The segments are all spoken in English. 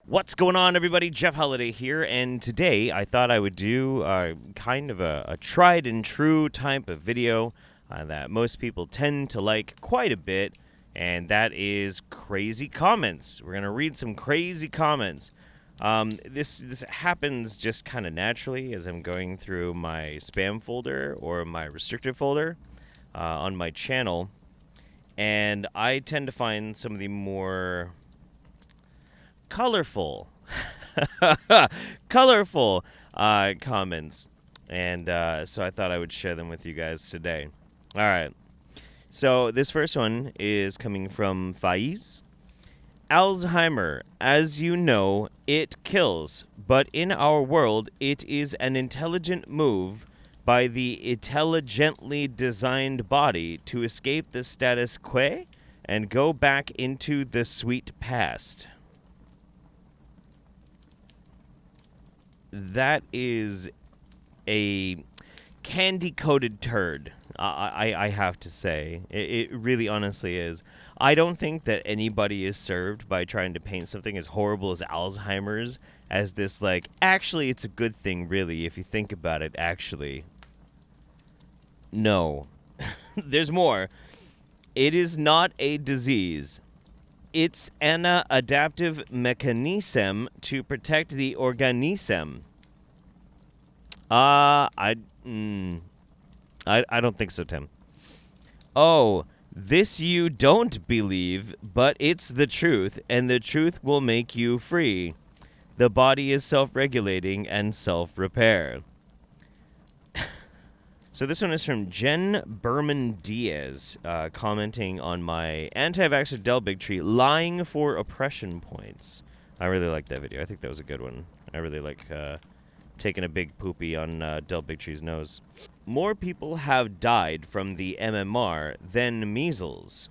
What's going on, everybody? Jeff Holiday here, and today I thought I would do kind of a tried and true type of video that most people tend to like quite a bit, and that is crazy comments. We're going to read some crazy comments. This happens just kind of naturally as I'm going through my spam folder or my restricted folder on my channel, and I tend to find some of the more colorful comments, and so I thought I would share them with you guys today. All right, so this first one is coming from Faiz. Alzheimer, as you know, it kills, but in our world it is an intelligent move by the intelligently designed body to escape the status quo and go back into the sweet past. That is a candy-coated turd, I have to say. It really honestly is. I don't think that anybody is served by trying to paint something as horrible as Alzheimer's as this, like, actually it's a good thing, really, if you think about it, actually. No. There's more. It is not a disease. It's an adaptive mechanism to protect the organism. I don't think so, Tim. Oh, this you don't believe, but it's the truth, and the truth will make you free. The body is self-regulating and self-repair. So this one is from Jen Berman Diaz, commenting on my anti-vaxxer Del Bigtree lying for oppression points. I really like that video. I think that was a good one. I really like taking a big poopy on Del Bigtree's nose. More people have died from the MMR than measles.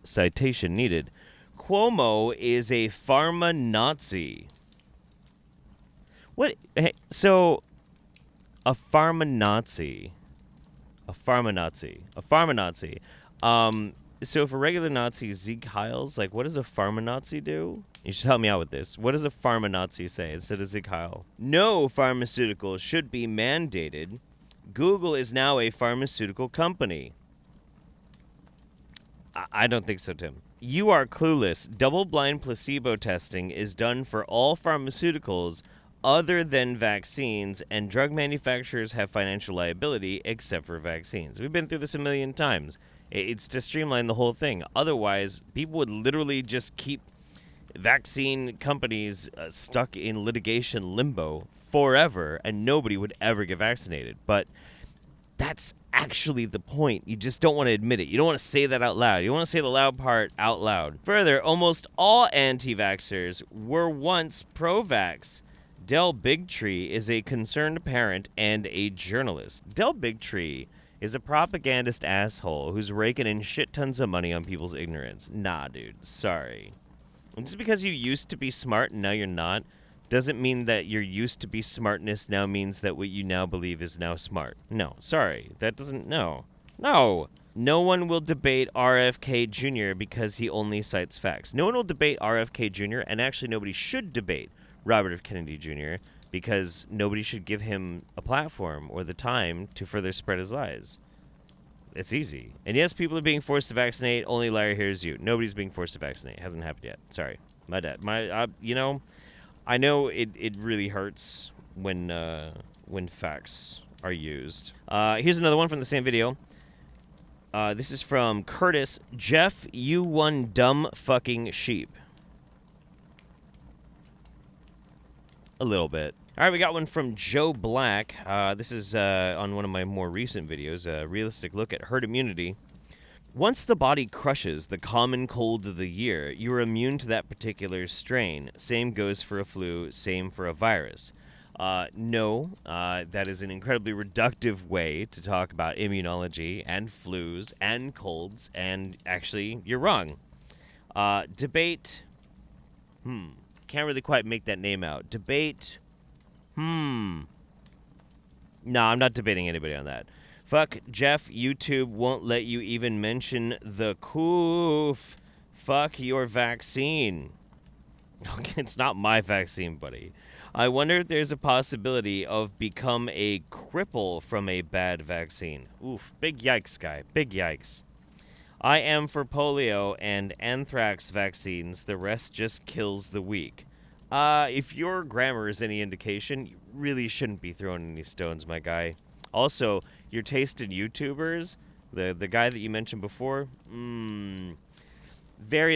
Citation needed. Cuomo is a pharma Nazi. What? Hey, so... A pharma Nazi. So if a regular Nazi is Zeke Heils, like, what does a pharma Nazi do? You should help me out with this. What does a pharma Nazi say instead of Zeke Heil? No pharmaceutical should be mandated. Google is now a pharmaceutical company. I don't think so, Tim. You are clueless. Double-blind placebo testing is done for all pharmaceuticals other than vaccines, and drug manufacturers have financial liability except for vaccines. We've been through this a million times. It's to streamline the whole thing. Otherwise, people would literally just keep vaccine companies stuck in litigation limbo forever, and nobody would ever get vaccinated. But that's actually the point. You just don't want to admit it. You don't want to say that out loud. You want to say the loud part out loud. Further, almost all anti-vaxxers were once pro-vax. Del Bigtree is a concerned parent and a journalist. Del Bigtree is a propagandist asshole who's raking in shit tons of money on people's ignorance. Nah, dude. Sorry. Just because you used to be smart and now you're not, doesn't mean that your used to be smartness now means that what you now believe is now smart. No. Sorry. That doesn't... No. No. No one will debate RFK Jr. because he only cites facts. No one will debate RFK Jr., and actually nobody should debate Robert F. Kennedy Jr., because nobody should give him a platform or the time to further spread his lies. It's easy. And yes, people are being forced to vaccinate. Only liar here is you. Nobody's being forced to vaccinate. It hasn't happened yet. Sorry. My dad. You know, I know it really hurts when facts are used. Here's another one from the same video. This is from Curtis. Jeff, you one dumb fucking sheep. A little bit. All right, we got one from Joe Black. This is on one of my more recent videos, a realistic look at herd immunity. Once the body crushes the common cold of the year, you are immune to that particular strain. Same goes for a flu, same for a virus. No, that is an incredibly reductive way to talk about immunology and flus and colds, and actually, you're wrong. Debate... Can't really quite make that name out. Debate. No, I'm not debating anybody on that. Fuck Jeff, YouTube won't let you even mention the coof. Fuck your vaccine. Okay, it's not my vaccine, buddy. I wonder if there's a possibility of become a cripple from a bad vaccine. Oof, big yikes, guy. Big yikes. I am for polio and anthrax vaccines. The rest just kills the weak. If your grammar is any indication, you really shouldn't be throwing any stones, my guy. Also, your taste in YouTubers, the guy that you mentioned before, very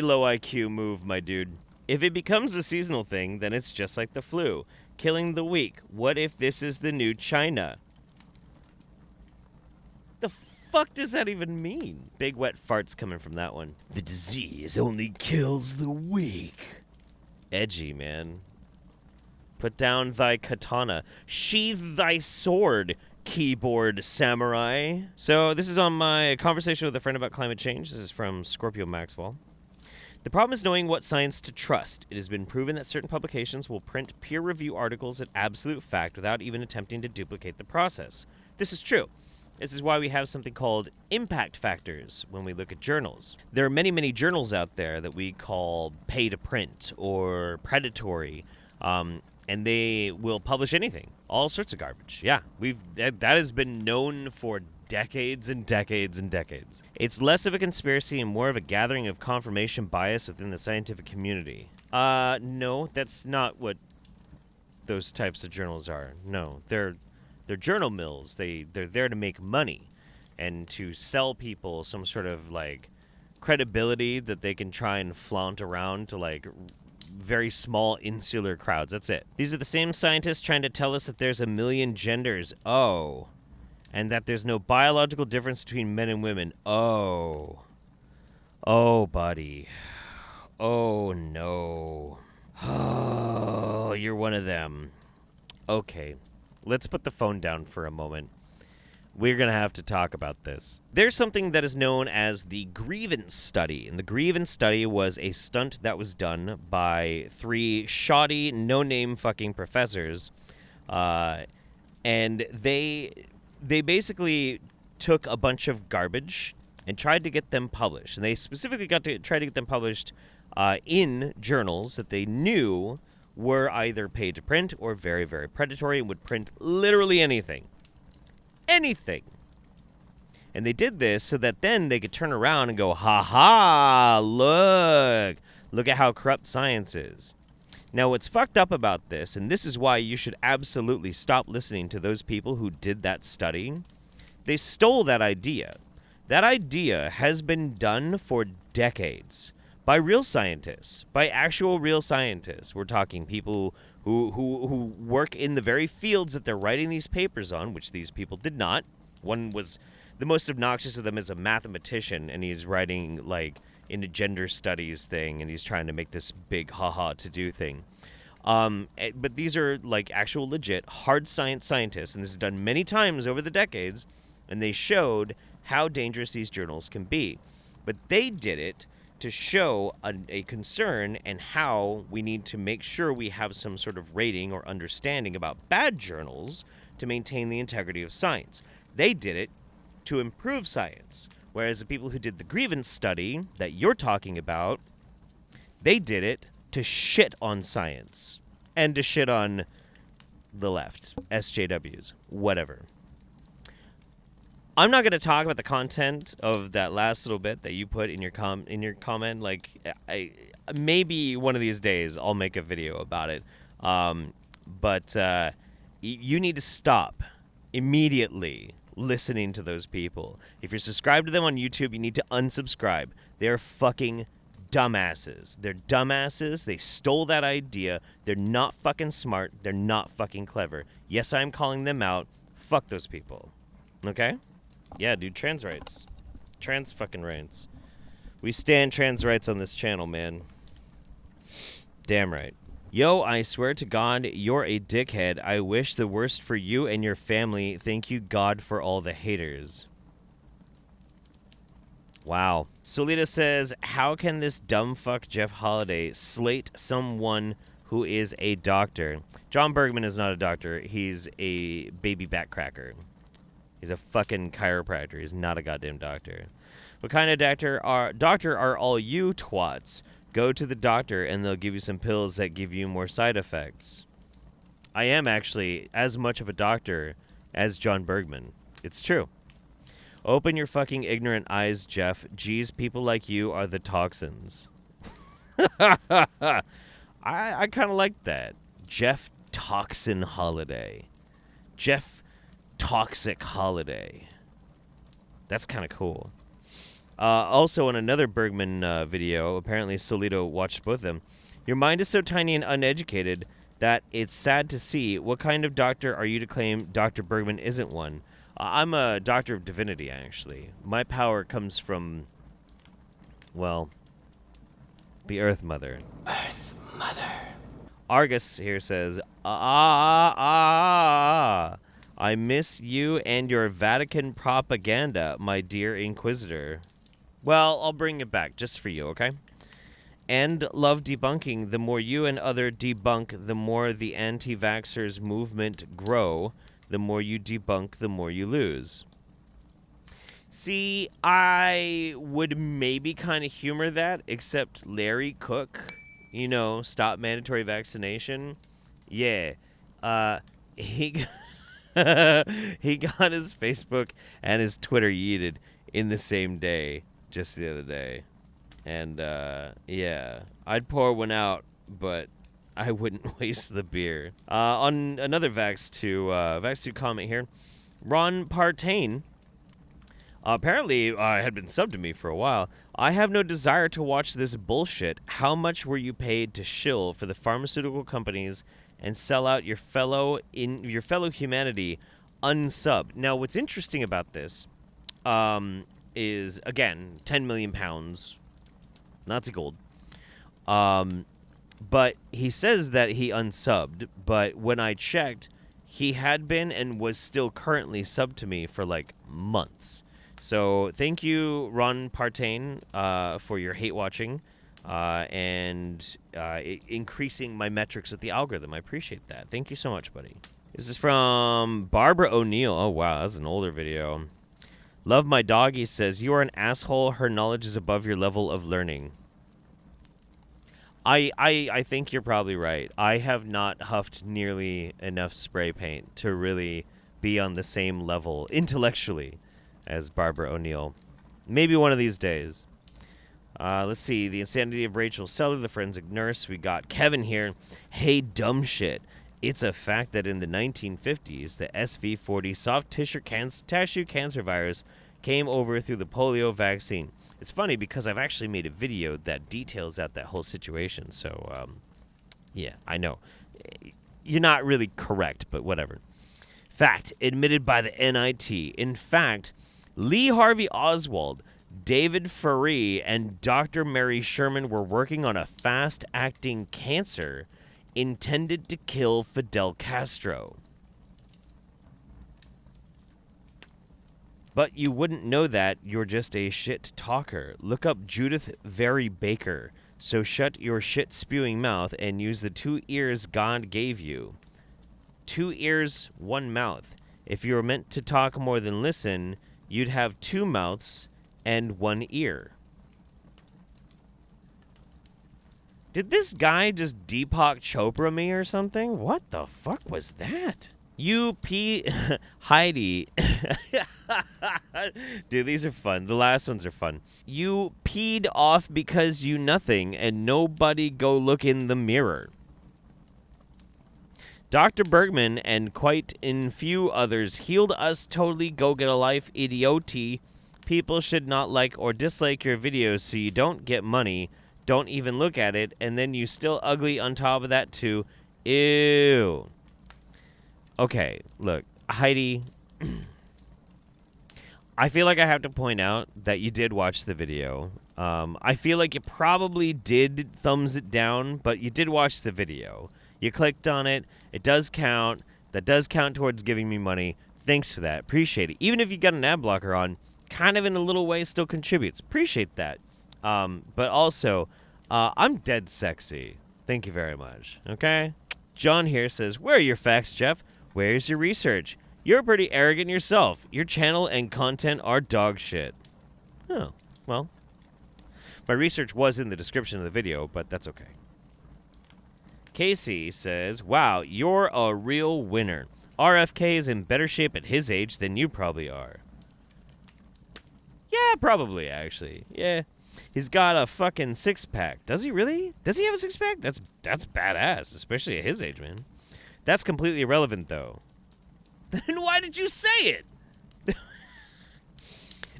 low IQ move, my dude. If it becomes a seasonal thing, then it's just like the flu. Killing the weak. What if this is the new China? The fuck does that even mean? Big wet farts coming from that one. The disease only kills the weak. Edgy, man. Put down thy katana. Sheathe thy sword, keyboard samurai. So this is on my conversation with a friend about climate change. This is from Scorpio Maxwell. The problem is knowing what science to trust. It has been proven that certain publications will print peer review articles at absolute fact without even attempting to duplicate the process. This is true. This is why we have something called impact factors when we look at journals. There are many, many journals out there that we call pay to print or predatory, and they will publish anything, all sorts of garbage. Yeah, that has been known for decades and decades and decades. It's less of a conspiracy and more of a gathering of confirmation bias within the scientific community. No, that's not what those types of journals are. No, they're journal mills. They're there to make money and to sell people some sort of like credibility that they can try and flaunt around to like very small insular crowds. That's it. These are the same scientists trying to tell us that there's a million genders. Oh. And that there's no biological difference between men and women. Oh. Oh, buddy. Oh, no. Oh, you're one of them. Okay. Let's put the phone down for a moment. We're going to have to talk about this. There's something that is known as the grievance study. And the grievance study was a stunt that was done by 3 shoddy, no-name fucking professors. And they basically took a bunch of garbage and tried to get them published. And they specifically tried to get them published in journals that they knew were either paid to print or very, very predatory and would print literally anything. Anything. And they did this so that then they could turn around and go, ha-ha, look at how corrupt science is. Now, what's fucked up about this, and this is why you should absolutely stop listening to those people who did that study, they stole that idea. That idea has been done for decades by real scientists, by actual real scientists. We're talking people who work in the very fields that they're writing these papers on, which these people did not. One was, the most obnoxious of them is a mathematician, and he's writing, like, in a gender studies thing, and he's trying to make this big haha to do thing. But these are, like, actual legit hard science scientists, and this is done many times over the decades, and they showed how dangerous these journals can be. But they did it to show a concern and how we need to make sure we have some sort of rating or understanding about bad journals to maintain the integrity of science. They did it to improve science, whereas the people who did the grievance study that you're talking about, they did it to shit on science and to shit on the left, SJWs, whatever. I'm not going to talk about the content of that last little bit that you put in your comment. Like, maybe one of these days I'll make a video about it. But you need to stop immediately listening to those people. If you're subscribed to them on YouTube, you need to unsubscribe. They're fucking dumbasses. They're dumbasses. They stole that idea. They're not fucking smart. They're not fucking clever. Yes, I'm calling them out. Fuck those people. Okay? Yeah, dude, trans rights. Trans fucking rights. We stand trans rights on this channel, man. Damn right. Yo, I swear to God, you're a dickhead. I wish the worst for you and your family. Thank you, God, for all the haters. Wow. Solita says, how can this dumb fuck Jeff Holiday slate someone who is a doctor? John Bergman is not a doctor. He's a baby back cracker. He's a fucking chiropractor. He's not a goddamn doctor. What kind of doctor are all you twats? Go to the doctor and they'll give you some pills that give you more side effects. I am actually as much of a doctor as John Bergman. It's true. Open your fucking ignorant eyes, Jeff. Geez, people like you are the toxins. I kind of like that. Jeff Toxin Holiday. Jeff Toxic Holiday. That's kind of cool. Also, in another Bergman video, apparently Solito watched both of them. Your mind is so tiny and uneducated that it's sad to see. What kind of doctor are you to claim Dr. Bergman isn't one? I'm a doctor of divinity, actually. My power comes from, well, the Earth Mother. Earth Mother. Argus here says, I miss you and your Vatican propaganda, my dear Inquisitor. Well, I'll bring it back just for you, okay? And love debunking. The more you and other debunk, the more the anti-vaxxers movement grow. The more you debunk, the more you lose. See, I would maybe kind of humor that, except Larry Cook, you know, stop mandatory vaccination. Yeah. He he got his Facebook and his Twitter yeeted in the same day, just the other day. And, yeah, I'd pour one out, but I wouldn't waste the beer. On another Vax2 comment here, Ron Partain, apparently had been subbed to me for a while. I have no desire to watch this bullshit. How much were you paid to shill for the pharmaceutical companies and sell out your fellow humanity unsubbed? Now, what's interesting about this is, again, 10 million pounds, Nazi gold. But he says that he unsubbed, but when I checked, he had been and was still currently subbed to me for like months. So thank you, Ron Partain, for your hate watching and increasing my metrics with the algorithm. I appreciate that. Thank you so much, buddy. This is from Barbara O'Neill. Oh, wow, that's an older video. Love My Doggy says, you are an asshole. Her knowledge is above your level of learning. I think you're probably right. I have not huffed nearly enough spray paint to really be on the same level intellectually as Barbara O'Neill. Maybe one of these days. Let's see. The Insanity of Rachel Seller, the Forensic Nurse. We got Kevin here. Hey, dumb shit. It's a fact that in the 1950s, the SV40 soft tissue cancer virus came over through the polio vaccine. It's funny because I've actually made a video that details out that whole situation. So, yeah, I know. You're not really correct, but whatever. Fact, admitted by the NIT. In fact, Lee Harvey Oswald, David Ferree, and Dr. Mary Sherman were working on a fast-acting cancer intended to kill Fidel Castro. But you wouldn't know that. You're just a shit talker. Look up Judith Very Baker. So shut your shit-spewing mouth and use the 2 ears God gave you. 2 ears, 1 mouth. If you were meant to talk more than listen, you'd have 2 mouths and 1 ear. Did this guy just Deepak Chopra me or something? What the fuck was that? Heidi. Dude, these are fun. The last ones are fun. You peed off because you nothing, and nobody go look in the mirror. Dr. Bergman and quite in few others healed us totally go get a life idioti. People should not like or dislike your videos so you don't get money. Don't even look at it, and then you still ugly on top of that too. Ew. Okay, look, Heidi, I feel like I have to point out that you did watch the video. I feel like you probably did thumbs it down, but you did watch the video. You clicked on it. It does count. That does count towards giving me money. Thanks for that. Appreciate it. Even if you got an ad blocker on, kind of in a little way still contributes. Appreciate that. But also, I'm dead sexy. Thank you very much. Okay? John here says, where are your facts, Jeff? Where's your research? You're pretty arrogant yourself. Your channel and content are dog shit. Oh, well. My research was in the description of the video, but that's okay. Casey says, wow, you're a real winner. RFK is in better shape at his age than you probably are. Yeah, probably, actually. Yeah. He's got a fucking six-pack. Does he really? Does he have a six-pack? That's badass, especially at his age, man. That's completely irrelevant, though. Then why did you say it?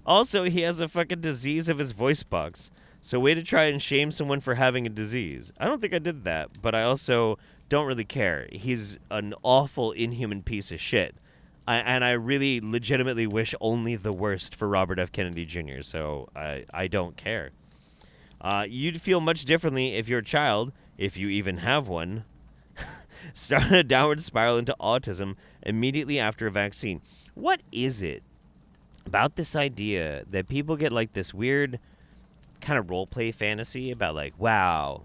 Also, he has a fucking disease of his voice box. So way to try and shame someone for having a disease. I don't think I did that, but I also don't really care. He's an awful, inhuman piece of shit. And I really legitimately wish only the worst for Robert F. Kennedy Jr., so I don't care. You'd feel much differently if your child, if you even have one, started a downward spiral into autism immediately after a vaccine. What is it about this idea that people get like this weird kind of roleplay fantasy about like, wow,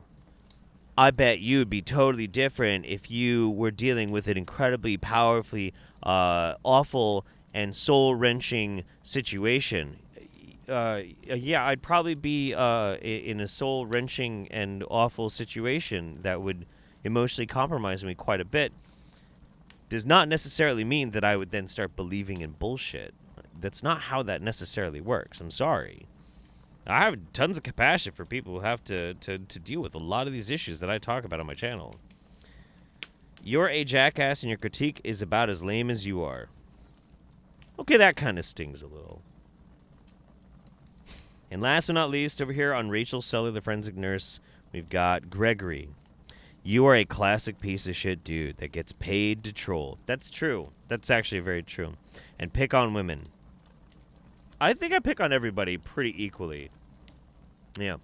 I bet you'd be totally different if you were dealing with an incredibly powerfully awful and soul-wrenching situation. Yeah, I'd probably be in a soul-wrenching and awful situation that would emotionally compromise me quite a bit. Does not necessarily mean that I would then start believing in bullshit. That's not how that necessarily works. I'm sorry. I have tons of compassion for people who have to deal with a lot of these issues that I talk about on my channel. You're a jackass and your critique is about as lame as you are. Okay, that kind of stings a little. And last but not least, over here on Rachel's Cellar, the forensic nurse, we've got Gregory. You are a classic piece of shit dude that gets paid to troll. That's true. That's actually very true. And pick on women. I think I pick on everybody pretty equally. Yeah.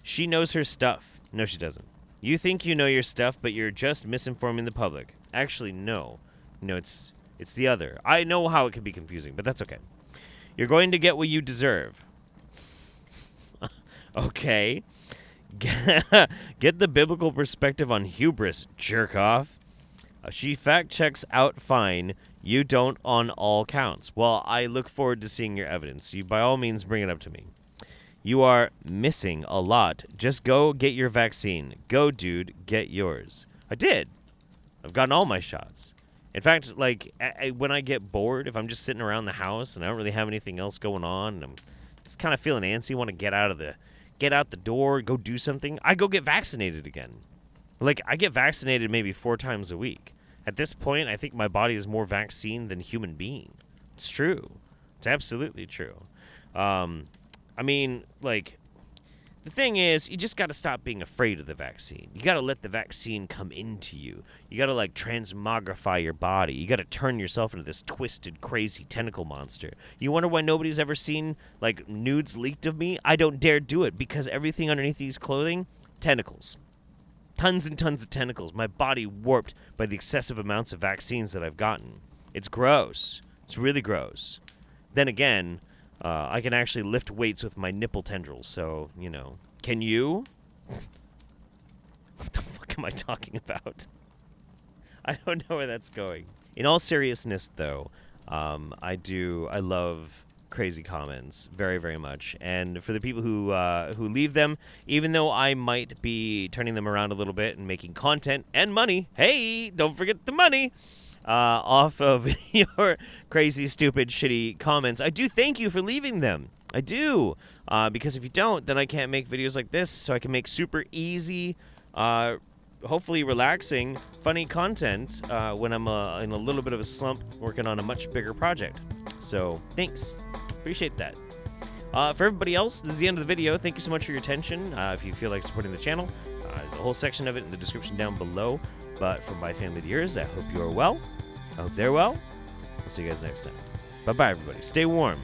She knows her stuff. No, she doesn't. You think you know your stuff, but you're just misinforming the public. Actually, no. No, it's the other. I know how it can be confusing, but that's okay. You're going to get what you deserve. Okay. Get the biblical perspective on hubris, jerk off. She fact checks out fine. You don't on all counts. Well, I look forward to seeing your evidence. You, by all means, bring it up to me. You are missing a lot. Just go get your vaccine. Go, dude, get yours. I did. I've gotten all my shots. In fact, like, when I get bored, if I'm just sitting around the house and I don't really have anything else going on, and I'm just kind of feeling antsy, want to get out the door, go do something, I go get vaccinated again. Like, I get vaccinated maybe 4 times a week. At this point, I think my body is more vaccine than human being. It's true. It's absolutely true. I mean, like, the thing is, you just got to stop being afraid of the vaccine. You got to let the vaccine come into you. You got to, like, transmogrify your body. You got to turn yourself into this twisted, crazy tentacle monster. You wonder why nobody's ever seen, like, nudes leaked of me? I don't dare do it because everything underneath these clothing, tentacles. Tons and tons of tentacles. My body warped by the excessive amounts of vaccines that I've gotten. It's gross. It's really gross. Then again, I can actually lift weights with my nipple tendrils, so, you know. Can you? What the fuck am I talking about? I don't know where that's going. In all seriousness, though, I love crazy comments very, very much. And for the people who leave them, even though I might be turning them around a little bit and making content and money, hey, don't forget the money, off of your crazy, stupid, shitty comments, I do thank you for leaving them. I do. Because if you don't, then I can't make videos like this, so I can make super easy, hopefully relaxing, funny content when I'm in a little bit of a slump working on a much bigger project. So, thanks. Appreciate that. For everybody else, this is the end of the video. Thank you so much for your attention. If you feel like supporting the channel, there's a whole section of it in the description down below. But from my family to yours, I hope you are well. I hope they're well. I'll see you guys next time. Bye-bye, everybody. Stay warm.